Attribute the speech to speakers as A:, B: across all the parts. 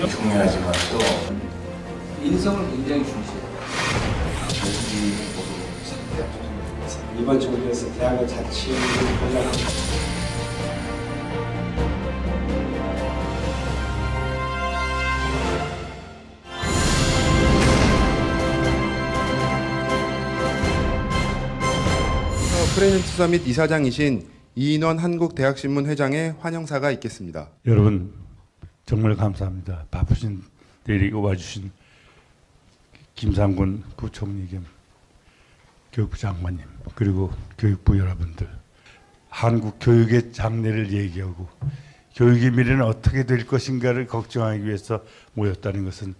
A: 중요하지만 또
B: 인성을 굉장히 중시해요.
C: 이번 정부에서 대학의 자치를 보장합니다.
D: 프레젠트 서밋 이사장이신 이인원 한국대학신문 회장의 환영사가 있겠습니다.
E: 여러분 정말 감사합니다. 바쁘신 데리고 와주신 김상곤 부총리 겸 교육부 장관님 그리고 교육부 여러분들, 한국 교육의 장래를 얘기하고 교육의 미래는 어떻게 될 것인가를 걱정하기 위해서 모였다는 것은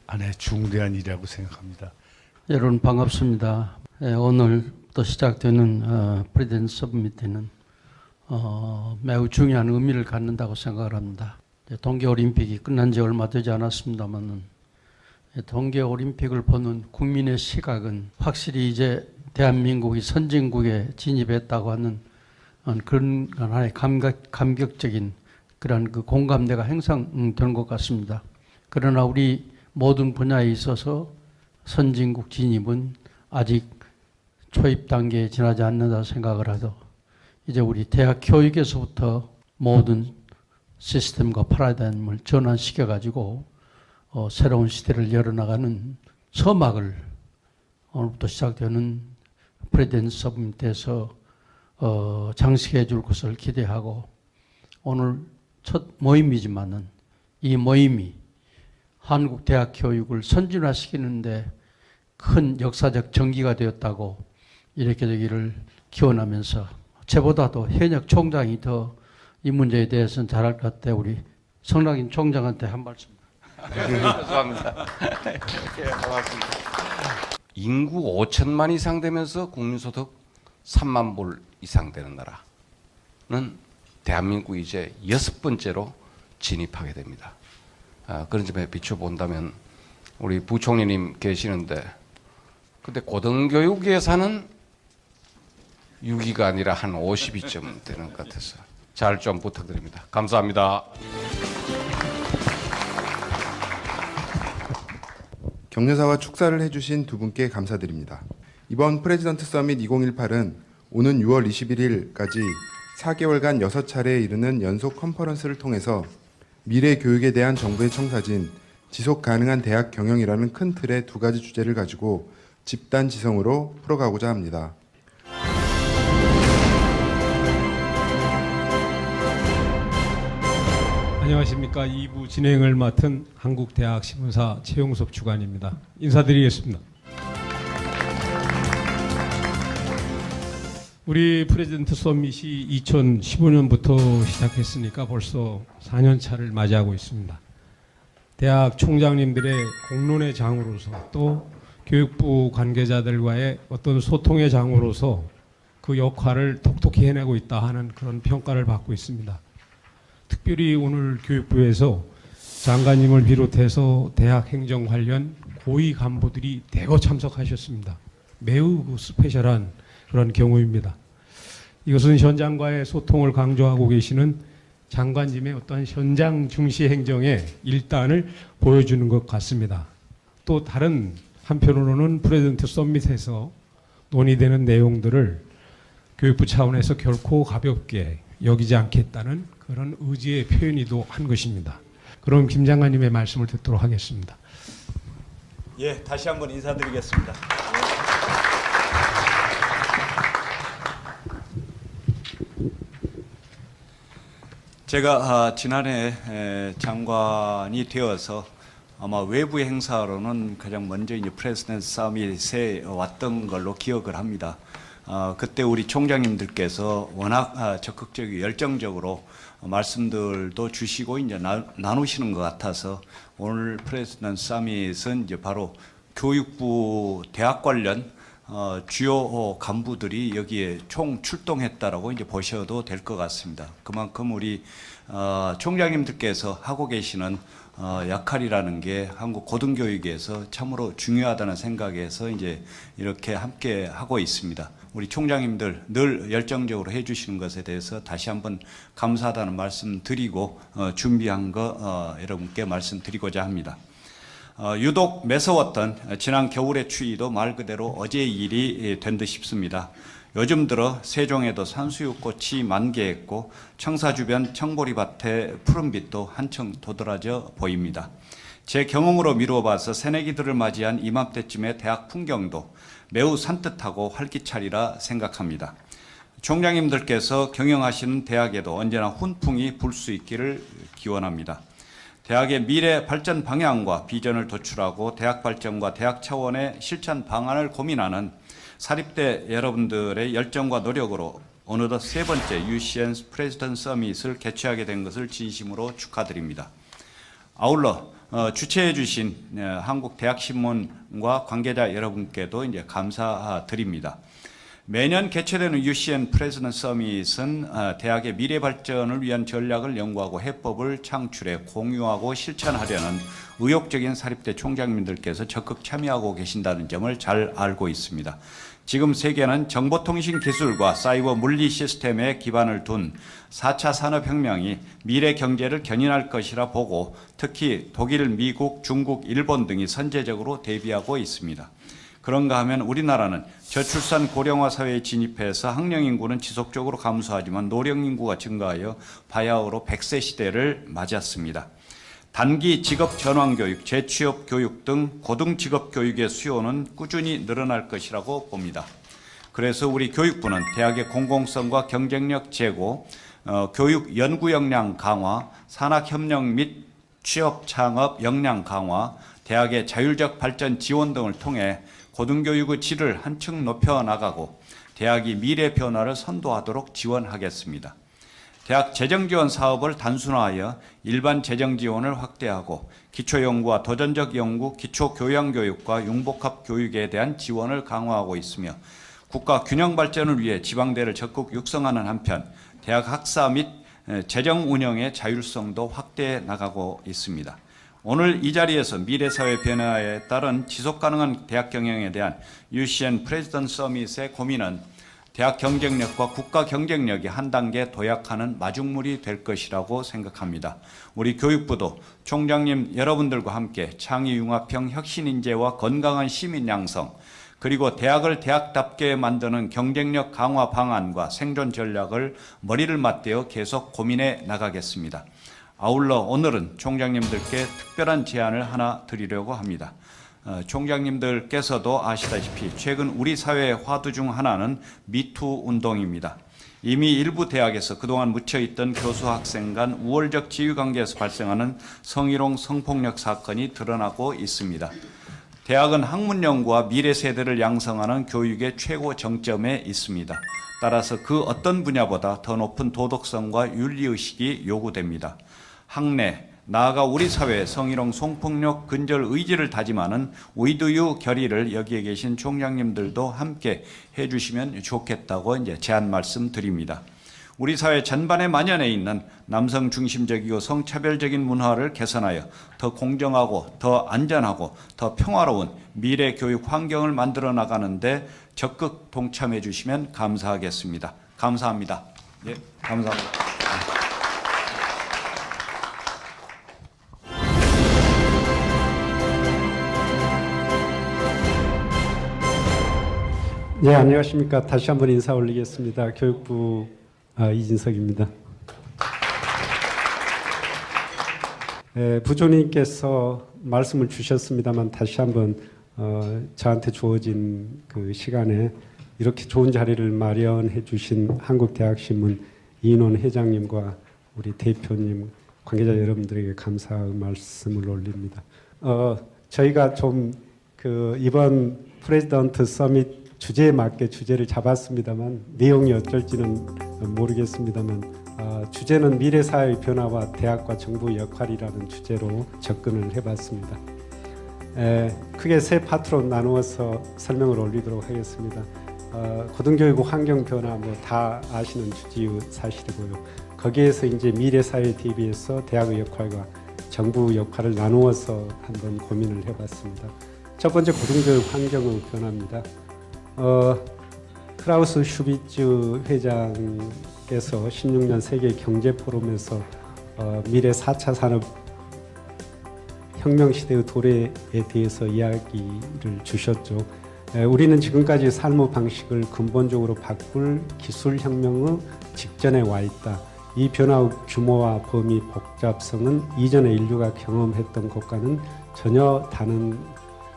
E: 하나의 중대한 일이라고 생각합니다.
F: 여러분 반갑습니다. 오늘부터 시작되는 프레젠트 서밋에는 매우 중요한 의미를 갖는다고 생각을 합니다. 동계올림픽이 끝난 지 얼마 되지 않았습니다만 동계올림픽을 보는 국민의 시각은 확실히 이제 대한민국이 선진국에 진입했다고 하는 그런 하나의 감격적인 그런 그 공감대가 형성되는 것 같습니다. 그러나 우리 모든 분야에 있어서 선진국 진입은 아직 초입 단계에 지나지 않는다 생각을 하죠. 이제 우리 대학 교육에서부터 모든 시스템과 파라다임을 전환시켜 가지고 새로운 시대를 열어나가는 서막을 오늘부터 시작되는 프레젠트 서밋에서 장식해 줄 것을 기대하고, 오늘 첫 모임이지만은 이 모임이 한국 대학 교육을 선진화시키는데 큰 역사적 전기가 되었다고 이렇게 되기를 기원하면서, 저보다도 현역 총장이 더 이 문제에 대해서는 잘할 것 같아 우리 성락인 총장한테 한 말씀.
A: 죄송합니다. 고맙습니다. 인구 5천만 이상 되면서 국민소득 3만 불 이상 되는 나라는 대한민국이 이제 6번째로 진입하게 됩니다. 그런 점에 비춰본다면 우리 부총리님 계시는데, 근데 고등교육 예산은 6위가 아니라 한 52점 되는 것 같아서 잘 좀 부탁드립니다. 감사합니다.
D: 격려사와 축사를 해주신 두 분께 감사드립니다. 이번 프레지던트 서밋 2018은 오는 6월 21일까지 4개월간 6차례에 이르는 연속 컨퍼런스를 통해서 미래 교육에 대한 정부의 청사진, 지속 가능한 대학 경영이라는 큰 틀의 두 가지 주제를 가지고 집단 지성으로 풀어가고자 합니다.
G: 안녕하십니까. 2부 진행을 맡은 한국대학신문사 최용섭 주관입니다. 인사드리겠습니다. 우리 프레젠트 서밋이 2015년부터 시작했으니까 벌써 4년 차를 맞이하고 있습니다. 대학 총장님들의 공론의 장으로서, 또 교육부 관계자들과의 어떤 소통의 장으로서 그 역할을 톡톡히 해내고 있다 하는 그런 평가를 받고 있습니다. 특별히 오늘 교육부에서 장관님을 비롯해서 대학 행정 관련 고위 간부들이 대거 참석하셨습니다. 매우 스페셜한 그런 경우입니다. 이것은 현장과의 소통을 강조하고 계시는 장관님의 어떤 현장 중시 행정의 일단을 보여주는 것 같습니다. 또 다른 한편으로는 프레젠트 서밋에서 논의되는 내용들을 교육부 차원에서 결코 가볍게 여기지 않겠다는 그런 의지의 표현이도 한 것입니다. 그럼 김 장관님의 말씀을 듣도록 하겠습니다.
H: 예, 다시 한번 인사드리겠습니다. 제가 지난해 장관이 되어서 아마 외부 행사로는 가장 먼저 이제 프레지던트 서밋에 왔던 걸로 기억을 합니다. 그때 우리 총장님들께서 워낙 적극적이고 열정적으로 말씀들도 주시고 이제 나누시는 것 같아서 오늘 프레지던트 서밋은 이제 바로 교육부 대학 관련 주요 간부들이 여기에 총 출동했다라고 이제 보셔도 될 것 같습니다. 그만큼 우리 총장님들께서 하고 계시는 역할이라는 게 한국 고등교육에서 참으로 중요하다는 생각에서 이제 이렇게 함께 하고 있습니다. 우리 총장님들 늘 열정적으로 해주시는 것에 대해서 다시 한번 감사하다는 말씀 드리고 준비한 거 여러분께 말씀드리고자 합니다. 유독 매서웠던 지난 겨울의 추위도 말 그대로 어제의 일이 된 듯 싶습니다. 요즘 들어 세종에도 산수유꽃이 만개했고 청사 주변 청보리밭의 푸른빛도 한층 도드라져 보입니다. 제 경험으로 미루어 봐서 새내기들을 맞이한 이맘때쯤의 대학 풍경도 매우 산뜻하고 활기차리라 생각합니다. 총장님들께서 경영하시는 대학에도 언제나 훈풍이 불 수 있기를 기원합니다. 대학의 미래 발전 방향과 비전을 도출하고 대학 발전과 대학 차원의 실천 방안을 고민하는 사립대 여러분들의 열정과 노력으로 어느덧 세 번째 UCN 프레지던트 서밋을 개최하게 된 것을 진심으로 축하드립니다. 아울러 주최해 주신 한국대학신문과 관계자 여러분께도 이제 감사드립니다. 매년 개최되는 UCN 프레지던트 서밋은 대학의 미래 발전을 위한 전략을 연구하고 해법을 창출해 공유하고 실천하려는 의욕적인 사립대 총장님들께서 적극 참여하고 계신다는 점을 잘 알고 있습니다. 지금 세계는 정보통신 기술과 사이버 물리 시스템에 기반을 둔 4차 산업혁명이 미래 경제를 견인할 것이라 보고 특히 독일, 미국, 중국, 일본 등이 선제적으로 대비하고 있습니다. 그런가 하면 우리나라는 저출산 고령화 사회에 진입해서 학령 인구는 지속적으로 감소하지만 노령 인구가 증가하여 바야흐로 100세 시대를 맞았습니다. 단기 직업 전환 교육, 재취업 교육 등 고등 직업 교육의 수요는 꾸준히 늘어날 것이라고 봅니다. 그래서 우리 교육부는 대학의 공공성과 경쟁력 제고, 교육 연구 역량 강화, 산학 협력 및 취업 창업 역량 강화, 대학의 자율적 발전 지원 등을 통해 고등교육의 질을 한층 높여 나가고 대학이 미래 변화를 선도하도록 지원하겠습니다. 대학 재정지원 사업을 단순화하여 일반 재정지원을 확대하고 기초연구와 도전적 연구, 기초교양교육과 융복합 교육에 대한 지원을 강화하고 있으며 국가 균형 발전을 위해 지방대를 적극 육성하는 한편 대학 학사 및 재정 운영의 자율성도 확대해 나가고 있습니다. 오늘 이 자리에서 미래사회 변화에 따른 지속가능한 대학 경영에 대한 UCN 프레지던트 서밋의 고민은 대학 경쟁력과 국가 경쟁력이 한 단계 도약하는 마중물이 될 것이라고 생각합니다. 우리 교육부도 총장님 여러분들과 함께 창의융합형 혁신인재와 건강한 시민 양성, 그리고 대학을 대학답게 만드는 경쟁력 강화 방안과 생존 전략을 머리를 맞대어 계속 고민해 나가겠습니다. 아울러 오늘은 총장님들께 특별한 제안을 하나 드리려고 합니다. 총장님들께서도 아시다시피 최근 우리 사회의 화두 중 하나는 미투 운동입니다. 이미 일부 대학에서 그동안 묻혀있던 교수 학생 간 우월적 지위관계에서 발생하는 성희롱 성폭력 사건이 드러나고 있습니다. 대학은 학문 연구와 미래 세대를 양성하는 교육의 최고 정점에 있습니다. 따라서 그 어떤 분야보다 더 높은 도덕성과 윤리의식이 요구됩니다. 학내, 나아가 우리 사회의 성희롱, 성폭력 근절 의지를 다짐하는 위드유 결의를 여기에 계신 총장님들도 함께 해주시면 좋겠다고 이제 제안 말씀드립니다. 우리 사회 전반에 만연해 있는 남성 중심적이고 성차별적인 문화를 개선하여 더 공정하고 더 안전하고 더 평화로운 미래 교육 환경을 만들어 나가는데 적극 동참해 주시면 감사하겠습니다. 감사합니다. 예, 감사합니다.
B: 네, 안녕하십니까. 다시 한번 인사 올리겠습니다. 교육부 이진석입니다. 부총리께서 말씀을 주셨습니다만 다시 한번 저한테 주어진 그 시간에 이렇게 좋은 자리를 마련해 주신 한국대학신문 이인원 회장님과 우리 대표님, 관계자 여러분들에게 감사의 말씀을 올립니다. 저희가 좀 그 이번 프레지던트 서밋 주제에 맞게 주제를 잡았습니다만 내용이 어쩔지는 모르겠습니다만 주제는 미래사회의 변화와 대학과 정부의 역할이라는 주제로 접근을 해봤습니다. 크게 세 파트로 나누어서 설명을 올리도록 하겠습니다. 고등교육 환경 변화 뭐 다 아시는 주지의 사실이고요. 거기에서 이제 미래 사회 대비해서 대학의 역할과 정부 역할을 나누어서 한번 고민을 해봤습니다. 첫 번째 고등교육 환경의 변화입니다. 크라우스 슈비츠 회장께서 16년 세계 경제 포럼에서 미래 4차 산업 혁명 시대의 도래에 대해서 이야기를 주셨죠. 우리는 지금까지 삶의 방식을 근본적으로 바꿀 기술 혁명의 직전에 와 있다. 이 변화의 규모와 범위, 복잡성은 이전에 인류가 경험했던 것과는 전혀 다른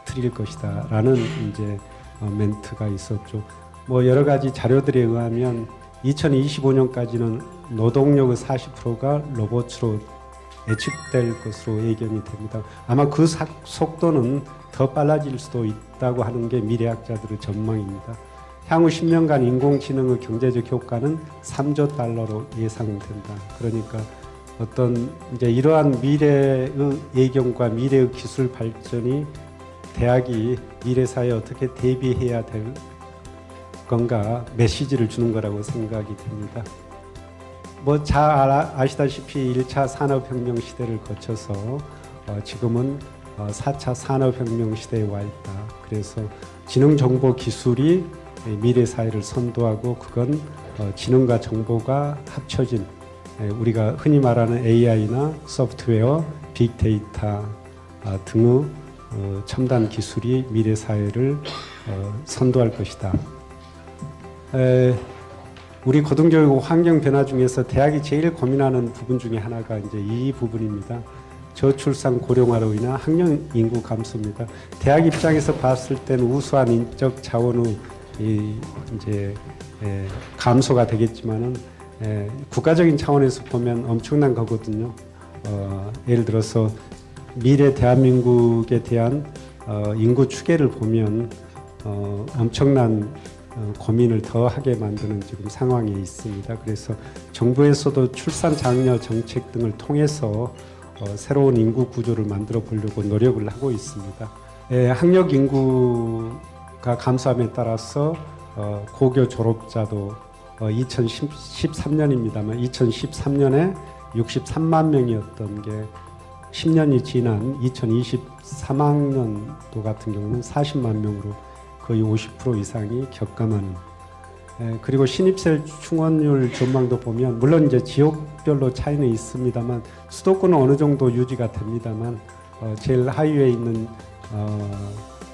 B: 틀일 것이다. 라는 이제 멘트가 있었죠. 뭐 여러 가지 자료들에 의하면 2025년까지는 노동력의 40%가 로봇으로 예측될 것으로 예견이 됩니다. 아마 그 속도는 더 빨라질 수도 있다고 하는 게 미래학자들의 전망입니다. 향후 10년간 인공지능의 경제적 효과는 3조 달러로 예상된다. 그러니까 어떤 이제 이러한 미래의 예견과 미래의 기술 발전이 대학이 미래 사회에 어떻게 대비해야 될 건가 메시지를 주는 거라고 생각이 됩니다. 뭐 잘 아시다시피 1차 산업혁명 시대를 거쳐서 지금은 4차 산업혁명 시대에 와 있다. 그래서 지능정보기술이 미래 사회를 선도하고 그건 지능과 정보가 합쳐진 우리가 흔히 말하는 AI나 소프트웨어, 빅데이터 등의 첨단 기술이 미래 사회를 선도할 것이다. 우리 고등교육 환경 변화 중에서 대학이 제일 고민하는 부분 중에 하나가 이제 이 부분입니다. 저출산 고령화로 인한 학령 인구 감소입니다. 대학 입장에서 봤을 때는 우수한 인적 자원의 이제 감소가 되겠지만은 국가적인 차원에서 보면 엄청난 거거든요. 예를 들어서 미래 대한민국에 대한 인구 추계를 보면 엄청난 고민을 더 하게 만드는 지금 상황에 있습니다. 그래서 정부에서도 출산 장려 정책 등을 통해서 새로운 인구 구조를 만들어 보려고 노력을 하고 있습니다. 학력 인구가 감소함에 따라서 고교 졸업자도 2013년입니다만 2013년에 63만 명이었던 게 10년이 지난 2023학년도 같은 경우는 40만 명으로 거의 50% 이상이 격감하는. 그리고 신입생 충원율 전망도 보면 물론 이제 지역별로 차이는 있습니다만 수도권은 어느 정도 유지가 됩니다만 제일 하위에 있는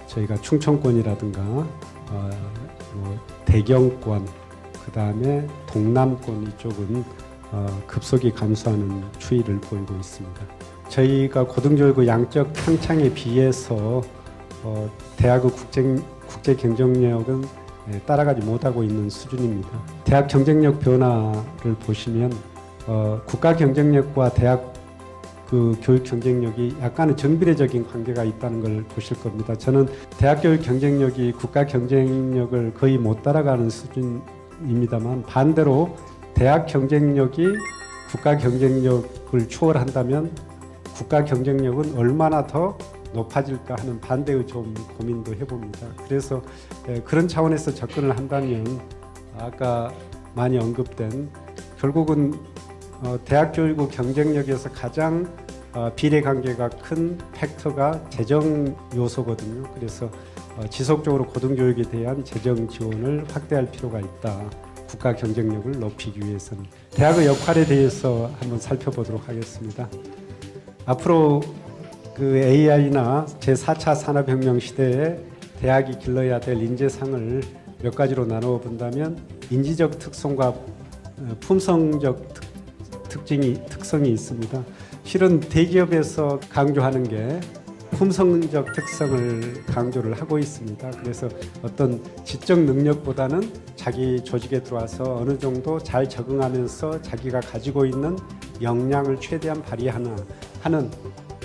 B: 저희가 충청권이라든가 뭐 대경권 그 다음에 동남권 이쪽은 급속히 감소하는 추이를 보이고 있습니다. 저희가 고등교육의 양적 향창에 비해서 대학의 국제 경쟁력은 따라가지 못하고 있는 수준입니다. 대학 경쟁력 변화를 보시면 국가 경쟁력과 대학 그 교육 경쟁력이 약간의 정비례적인 관계가 있다는 걸 보실 겁니다. 저는 대학 교육 경쟁력이 국가 경쟁력을 거의 못 따라가는 수준입니다만 반대로 대학 경쟁력이 국가 경쟁력을 추월한다면 국가 경쟁력은 얼마나 더 높아질까 하는 반대의 좀 고민도 해봅니다. 그래서 그런 차원에서 접근을 한다면 아까 많이 언급된 결국은 대학 교육의 경쟁력에서 가장 비례관계가 큰 팩터가 재정 요소거든요. 그래서 지속적으로 고등교육에 대한 재정 지원을 확대할 필요가 있다. 국가 경쟁력을 높이기 위해서는. 대학의 역할에 대해서 한번 살펴보도록 하겠습니다. 앞으로 그 AI나 제4차 산업혁명 시대에 대학이 길러야 될 인재상을 몇 가지로 나누어 본다면 인지적 특성과 품성적 특성이 있습니다. 실은 대기업에서 강조하는 게 품성적 특성을 강조를 하고 있습니다. 그래서 어떤 지적 능력보다는 자기 조직에 들어와서 어느 정도 잘 적응하면서 자기가 가지고 있는 역량을 최대한 발휘하는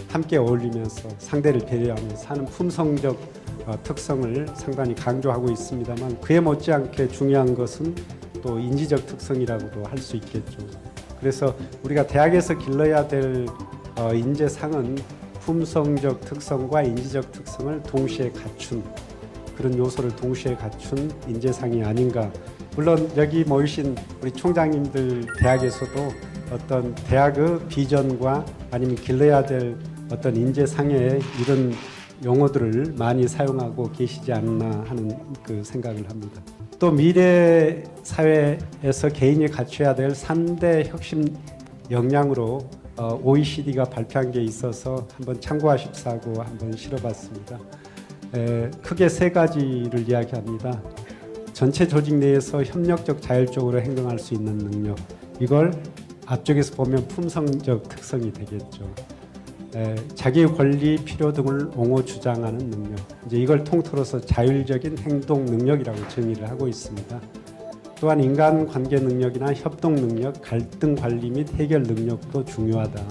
B: 함께 어울리면서 상대를 배려하면서 하는 품성적 특성을 상당히 강조하고 있습니다만 그에 못지않게 중요한 것은 또 인지적 특성이라고도 할 수 있겠죠. 그래서 우리가 대학에서 길러야 될 인재상은 품성적 특성과 인지적 특성을 동시에 갖춘 그런 요소를 동시에 갖춘 인재상이 아닌가. 물론 여기 모이신 우리 총장님들 대학에서도 어떤 대학의 비전과 아니면 길러야 될 어떤 인재상의 이런 용어들을 많이 사용하고 계시지 않나 하는 그 생각을 합니다. 또 미래 사회에서 개인이 갖춰야 될 3대 혁신 역량으로 OECD가 발표한 게 있어서 한번 참고하십사고 한번 실어봤습니다. 크게 세 가지를 이야기합니다. 전체 조직 내에서 협력적 자율적으로 행동할 수 있는 능력. 이걸 앞쪽에서 보면 품성적 특성이 되겠죠. 자기 권리, 필요 등을 옹호 주장하는 능력. 이제 이걸 통틀어서 자율적인 행동 능력이라고 정의를 하고 있습니다. 또한 인간 관계 능력이나 협동 능력, 갈등 관리 및 해결 능력도 중요하다.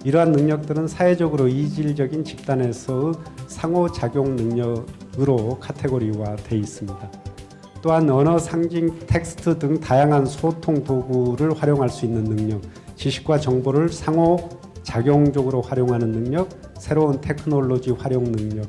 B: 이러한 능력들은 사회적으로 이질적인 집단에서의 상호작용 능력으로 카테고리화되어 있습니다. 또한 언어, 상징, 텍스트 등 다양한 소통 도구를 활용할 수 있는 능력, 지식과 정보를 상호작용적으로 활용하는 능력, 새로운 테크놀로지 활용 능력.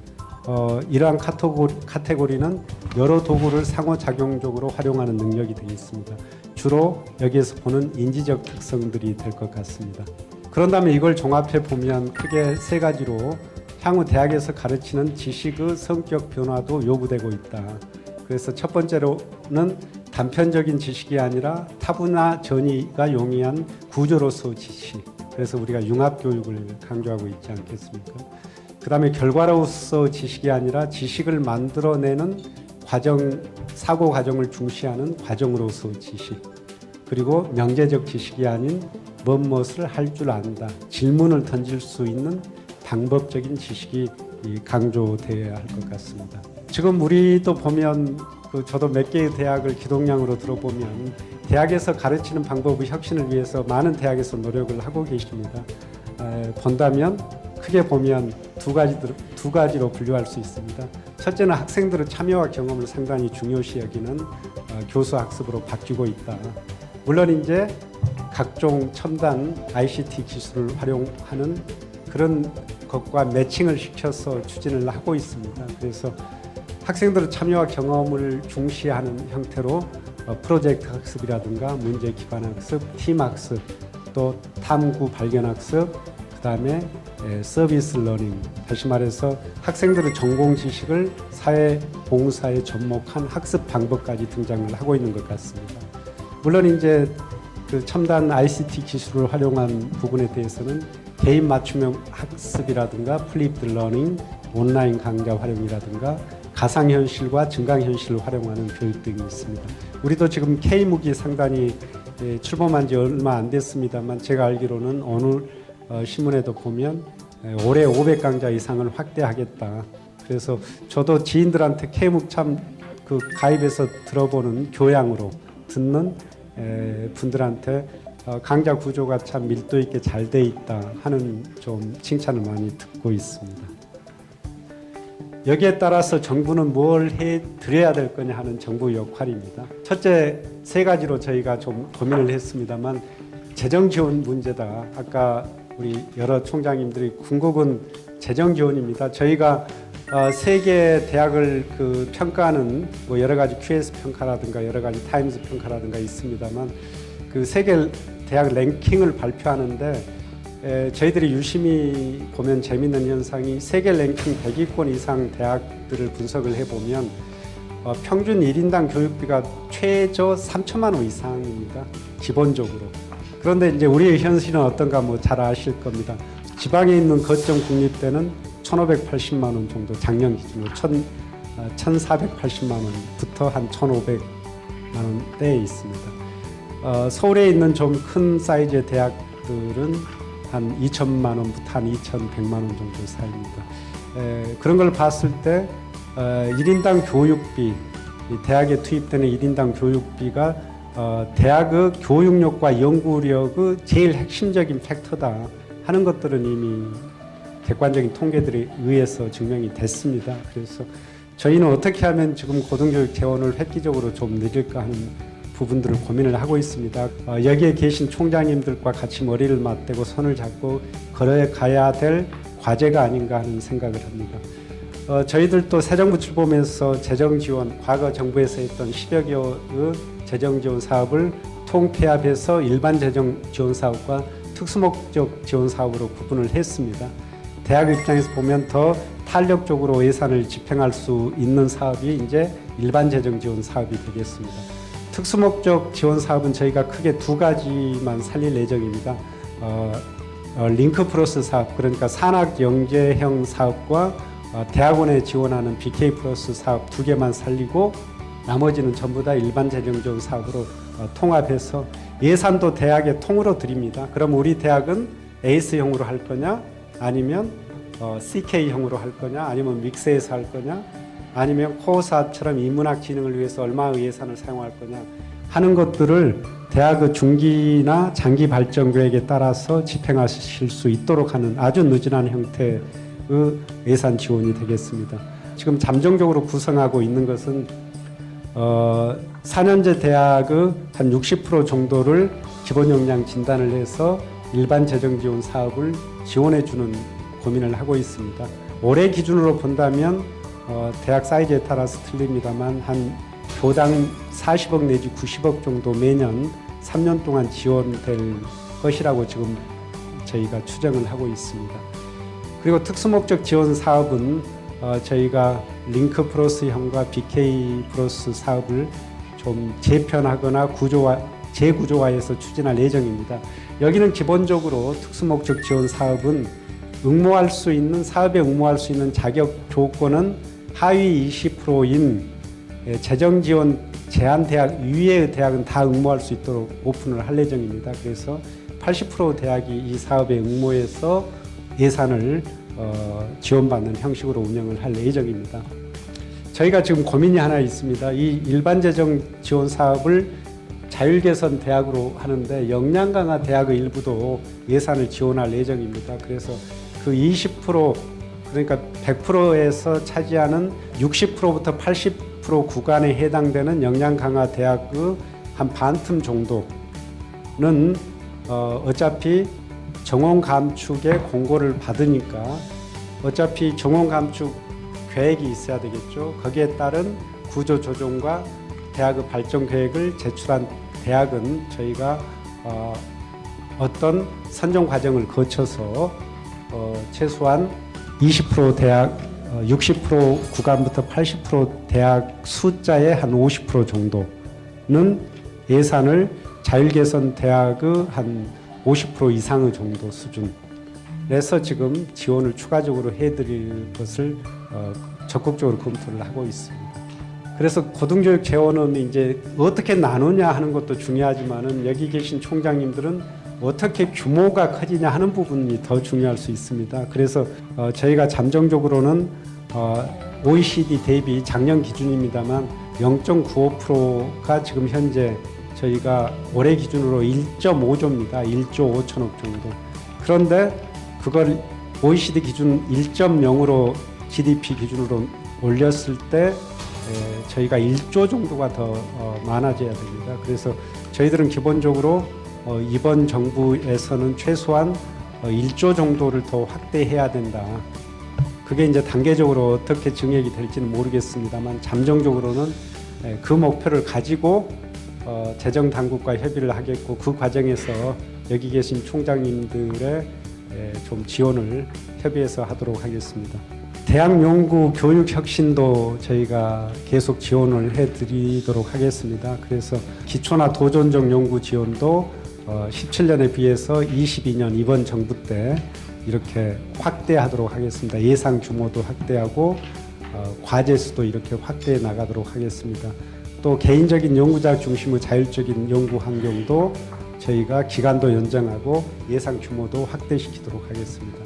B: 이러한 카테고리는 여러 도구를 상호작용적으로 활용하는 능력이 되겠습니다. 주로 여기에서 보는 인지적 특성들이 될 것 같습니다. 그런다면 이걸 종합해 보면 크게 세 가지로 향후 대학에서 가르치는 지식의 성격 변화도 요구되고 있다. 그래서 첫 번째로는 단편적인 지식이 아니라 타부나 전이가 용이한 구조로서 지식. 그래서 우리가 융합교육을 강조하고 있지 않겠습니까? 그 다음에 결과로서 지식이 아니라 지식을 만들어내는 과정, 사고 과정을 중시하는 과정으로서 지식. 그리고 명제적 지식이 아닌 무엇을 할 줄 안다. 질문을 던질 수 있는 방법적인 지식이 강조되어야 할 것 같습니다. 지금 우리도 보면 저도 몇 개의 대학을 기동량으로 들어보면 대학에서 가르치는 방법의 혁신을 위해서 많은 대학에서 노력을 하고 계십니다. 본다면 크게 보면 두 가지로 분류할 수 있습니다. 첫째는 학생들의 참여와 경험을 상당히 중요시 여기는 교수 학습으로 바뀌고 있다. 물론 이제 각종 첨단 ICT 기술을 활용하는 그런 것과 매칭을 시켜서 추진을 하고 있습니다. 그래서 학생들의 참여와 경험을 중시하는 형태로 프로젝트 학습이라든가 문제 기반 학습, 팀 학습, 또 탐구 발견 학습, 그 다음에 서비스 러닝, 다시 말해서 학생들의 전공 지식을 사회 봉사에 접목한 학습 방법까지 등장을 하고 있는 것 같습니다. 물론 이제 그 첨단 ICT 기술을 활용한 부분에 대해서는 개인 맞춤형 학습이라든가 플립드 러닝, 온라인 강좌 활용이라든가 가상현실과 증강현실을 활용하는 교육 등이 있습니다. 우리도 지금 K무기 상단이 출범한 지 얼마 안 됐습니다만 제가 알기로는 오늘 신문에도 보면 올해 500강좌 이상을 확대하겠다. 그래서 저도 지인들한테 K묵 참 그 가입해서 들어보는 교양으로 듣는 분들한테 강좌 구조가 참 밀도 있게 잘 돼 있다 하는 좀 칭찬을 많이 듣고 있습니다. 여기에 따라서 정부는 뭘 해드려야 될 거냐 하는 정부 역할입니다. 첫째, 세 가지로 저희가 좀 고민을 했습니다만 재정 지원 문제다. 아까 우리 여러 총장님들이 궁극은 재정 지원입니다. 저희가 세계 대학을 평가하는 뭐 여러 가지 QS 평가라든가 여러 가지 타임스 평가라든가 있습니다만 그 세계 대학 랭킹을 발표하는데 저희들이 유심히 보면 재미있는 현상이 세계 랭킹 100위권 이상 대학들을 분석을 해보면 평균 1인당 교육비가 최저 3천만 원 이상입니다. 기본적으로. 그런데 이제 우리의 현실은 어떤가 뭐 잘 아실 겁니다. 지방에 있는 거점 국립대는 1,580만 원 정도 작년 기준으로 1,480만 원부터 한 1,500만 원대에 있습니다. 서울에 있는 좀 큰 사이즈의 대학들은 한 2천만 원부터 한 2,100만 원 정도 사이입니다. 그런 걸 봤을 때 1인당 교육비, 대학에 투입되는 1인당 교육비가 대학의 교육력과 연구력의 제일 핵심적인 팩터다 하는 것들은 이미 객관적인 통계들에 의해서 증명이 됐습니다. 그래서 저희는 어떻게 하면 지금 고등교육 재원을 획기적으로 좀 늘릴까 하는 부분들을 고민을 하고 있습니다. 여기에 계신 총장님들과 같이 머리를 맞대고 손을 잡고 걸어가야 될 과제가 아닌가 하는 생각을 합니다. 저희들도 새 정부 출범해서 재정 지원, 과거 정부에서 했던 10여 개의 재정 지원 사업을 통폐합해서 일반 재정 지원 사업과 특수목적 지원 사업으로 구분을 했습니다. 대학 입장에서 보면 더 탄력적으로 예산을 집행할 수 있는 사업이 이제 일반 재정 지원 사업이 되겠습니다. 특수목적 지원 사업은 저희가 크게 두 가지만 살릴 예정입니다. 링크 플러스 사업, 그러니까 산학 영재형 사업과 대학원에 지원하는 BK 플러스 사업 두 개만 살리고 나머지는 전부 다 일반 재정 지원 사업으로 통합해서 예산도 대학에 통으로 드립니다. 그럼 우리 대학은 에이스형으로 할 거냐, 아니면 CK형으로 할 거냐, 아니면 믹스해서 할 거냐, 아니면 코어 사업처럼 인문학 진흥을 위해서 얼마의 예산을 사용할 거냐 하는 것들을 대학의 중기나 장기 발전 계획에 따라서 집행하실 수 있도록 하는 아주 느슨한 형태의 예산 지원이 되겠습니다. 지금 잠정적으로 구성하고 있는 것은 4년제 대학의 한 60% 정도를 기본 역량 진단을 해서 일반 재정 지원 사업을 지원해 주는 고민을 하고 있습니다. 올해 기준으로 본다면 대학 사이즈에 따라서 틀립니다만 한 교당 40억 내지 90억 정도 매년 3년 동안 지원될 것이라고 지금 저희가 추정을 하고 있습니다. 그리고 특수목적 지원 사업은 저희가 링크 플러스형과 BK 플러스 사업을 좀 재편하거나 재구조화해서 추진할 예정입니다. 여기는 기본적으로 특수목적 지원 사업은 응모할 수 있는 사업에 응모할 수 있는 자격 조건은 하위 20%인 재정 지원 제한 대학 이외의 대학은 다 응모할 수 있도록 오픈을 할 예정입니다. 그래서 80% 대학이 이 사업에 응모해서 예산을 지원받는 형식으로 운영을 할 예정입니다. 저희가 지금 고민이 하나 있습니다. 이 일반 재정 지원 사업을 자율개선 대학으로 하는데 역량 강화 대학의 일부도 예산을 지원할 예정입니다. 그래서 그 20% 그러니까 100%에서 차지하는 60%부터 80% 구간에 해당되는 역량 강화 대학의 한 반틈 정도는 어차피 정원 감축의 공고를 받으니까 어차피 정원 감축 계획이 있어야 되겠죠. 거기에 따른 구조 조정과 대학의 발전 계획을 제출한 대학은 저희가 어떤 선정 과정을 거쳐서 최소한 20% 대학, 60% 구간부터 80% 대학 숫자의 한 50% 정도는 예산을 자율개선 대학의 한 50% 이상의 정도 수준에서 지금 지원을 추가적으로 해드릴 것을 적극적으로 검토를 하고 있습니다. 그래서 고등교육 재원은 이제 어떻게 나누냐 하는 것도 중요하지만은 여기 계신 총장님들은 어떻게 규모가 커지냐 하는 부분이 더 중요할 수 있습니다. 그래서 저희가 잠정적으로는 OECD 대비 작년 기준입니다만 0.95%가 지금 현재 저희가 올해 기준으로 1.5조입니다. 1조 5천억 정도. 그런데 그걸 OECD 기준 1.0으로 GDP 기준으로 올렸을 때 저희가 1조 정도가 더 많아져야 됩니다. 그래서 저희들은 기본적으로 이번 정부에서는 최소한 1조 정도를 더 확대해야 된다. 그게 이제 단계적으로 어떻게 증액이 될지는 모르겠습니다만 잠정적으로는 그 목표를 가지고 재정 당국과 협의를 하겠고 그 과정에서 여기 계신 총장님들의 좀 지원을 협의해서 하도록 하겠습니다. 대학 연구 교육 혁신도 저희가 계속 지원을 해드리도록 하겠습니다. 그래서 기초나 도전적 연구 지원도 17년에 비해서 22년 이번 정부 때 이렇게 확대하도록 하겠습니다. 예산 규모도 확대하고 과제 수도 이렇게 확대해 나가도록 하겠습니다. 또 개인적인 연구자 중심의 자율적인 연구 환경도 저희가 기간도 연장하고 예산 규모도 확대시키도록 하겠습니다.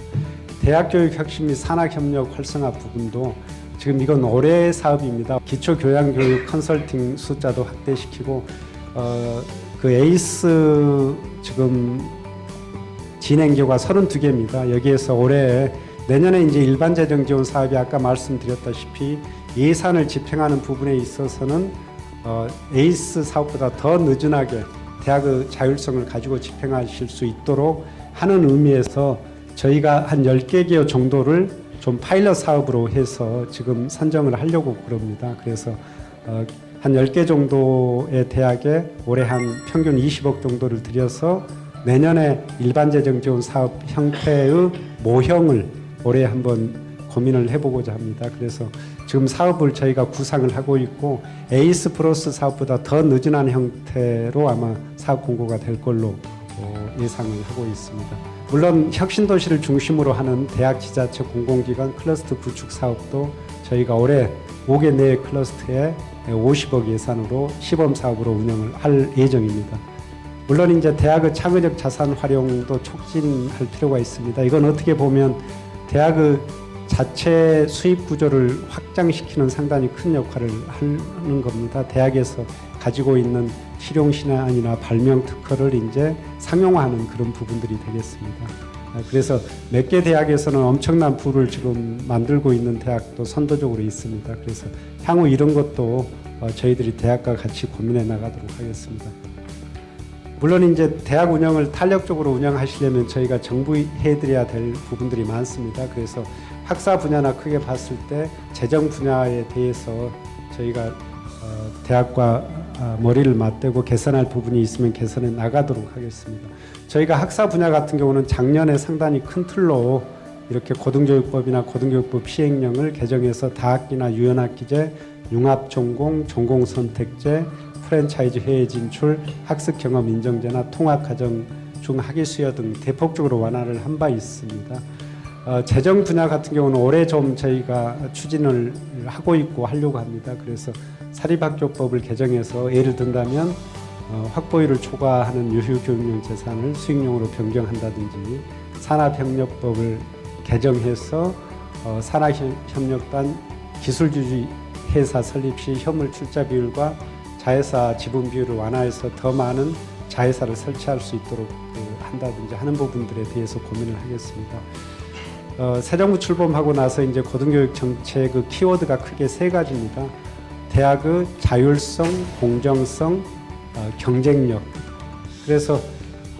B: 대학교육 혁신 및 산학협력 활성화 부분도 지금 이건 올해 사업입니다. 기초교양교육 컨설팅 숫자도 확대시키고 그 에이스 지금 진행교가 32개입니다. 여기에서 올해 내년에 이제 일반 재정 지원 사업이 아까 말씀드렸다시피 예산을 집행하는 부분에 있어서는 에이스 사업보다 더 느슨하게 대학의 자율성을 가지고 집행하실 수 있도록 하는 의미에서 저희가 한 10개 기업 정도를 좀 파일럿 사업으로 해서 지금 선정을 하려고 그럽니다. 그래서 한 10개 정도의 대학에 올해 한 평균 20억 정도를 들여서 내년에 일반 재정 지원 사업 형태의 모형을 올해 한번 고민을 해보고자 합니다. 그래서 지금 사업을 저희가 구상을 하고 있고 에이스 플러스 사업보다 더 느슨한 형태로 아마 사업 공고가 될 걸로 예상을 하고 있습니다. 물론 혁신도시를 중심으로 하는 대학, 지자체, 공공기관 클러스터 구축 사업도 저희가 올해 5개 내 클러스터에 50억 예산으로 시범 사업으로 운영을 할 예정입니다. 물론 이제 대학의 창의적 자산 활용도 촉진할 필요가 있습니다. 이건 어떻게 보면 대학의 자체 수입 구조를 확장시키는 상당히 큰 역할을 하는 겁니다. 대학에서 가지고 있는 실용신안이나 발명 특허를 이제 상용화하는 그런 부분들이 되겠습니다. 그래서 몇 개 대학에서는 엄청난 부를 지금 만들고 있는 대학도 선도적으로 있습니다. 그래서 향후 이런 것도 저희들이 대학과 같이 고민해 나가도록 하겠습니다. 물론 이제 대학 운영을 탄력적으로 운영하시려면 저희가 정부해드려야 될 부분들이 많습니다. 그래서 학사 분야나 크게 봤을 때 재정 분야에 대해서 저희가 대학과 머리를 맞대고 개선할 부분이 있으면 개선해 나가도록 하겠습니다. 저희가 학사 분야 같은 경우는 작년에 상당히 큰 틀로 이렇게 고등교육법이나 고등교육법 시행령을 개정해서 다학기나 유연학기제, 융합전공, 전공선택제, 프랜차이즈 해외 진출, 학습 경험 인정제나 통합가정 중 학위 수여 등 대폭적으로 완화를 한 바 있습니다. 재정 분야 같은 경우는 올해 좀 저희가 추진을 하고 있고 하려고 합니다. 그래서 사립학교법을 개정해서 예를 든다면 확보율을 초과하는 유휴교육용 재산을 수익용으로 변경한다든지 산업협력법을 개정해서 산학협력단 기술주의 회사 설립 시 현물 출자 비율과 자회사 지분 비율을 완화해서 더 많은 자회사를 설치할 수 있도록 한다든지 하는 부분들에 대해서 고민을 하겠습니다. 새 정부 출범하고 나서 이제 고등교육 정책의 키워드가 크게 세 가지입니다. 대학의 자율성, 공정성, 경쟁력. 그래서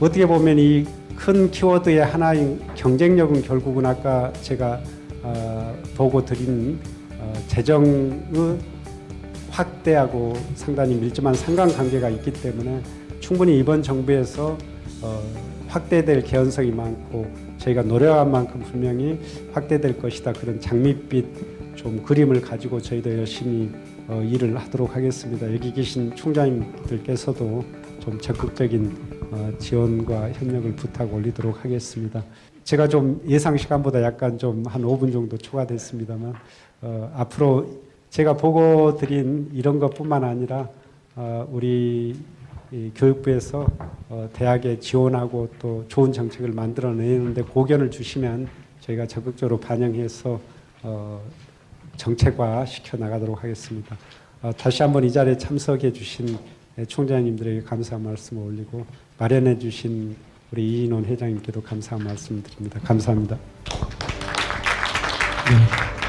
B: 어떻게 보면 이 큰 키워드의 하나인 경쟁력은 결국은 아까 제가 보고 드린 재정의 확대하고 상당히 밀접한 상관관계가 있기 때문에 충분히 이번 정부에서 확대될 개연성이 많고 저희가 노력한 만큼 분명히 확대될 것이다. 그런 장밋빛 좀 그림을 가지고 저희도 열심히 일을 하도록 하겠습니다. 여기 계신 총장님들께서도 좀 적극적인 지원과 협력을 부탁 올리도록 하겠습니다. 제가 좀 예상 시간보다 약간 좀 한 5분 정도 초과됐습니다만 앞으로 제가 보고 드린 이런 것뿐만 아니라 우리 교육부에서 대학에 지원하고 또 좋은 정책을 만들어내는데 고견을 주시면 저희가 적극적으로 반영해서 정책화 시켜 나가도록 하겠습니다. 다시 한번 이 자리에 참석해 주신 총장님들에게 감사한 말씀을 올리고 마련해 주신 우리 이인원 회장님께도 감사한 말씀을 드립니다. 감사합니다.
G: 네.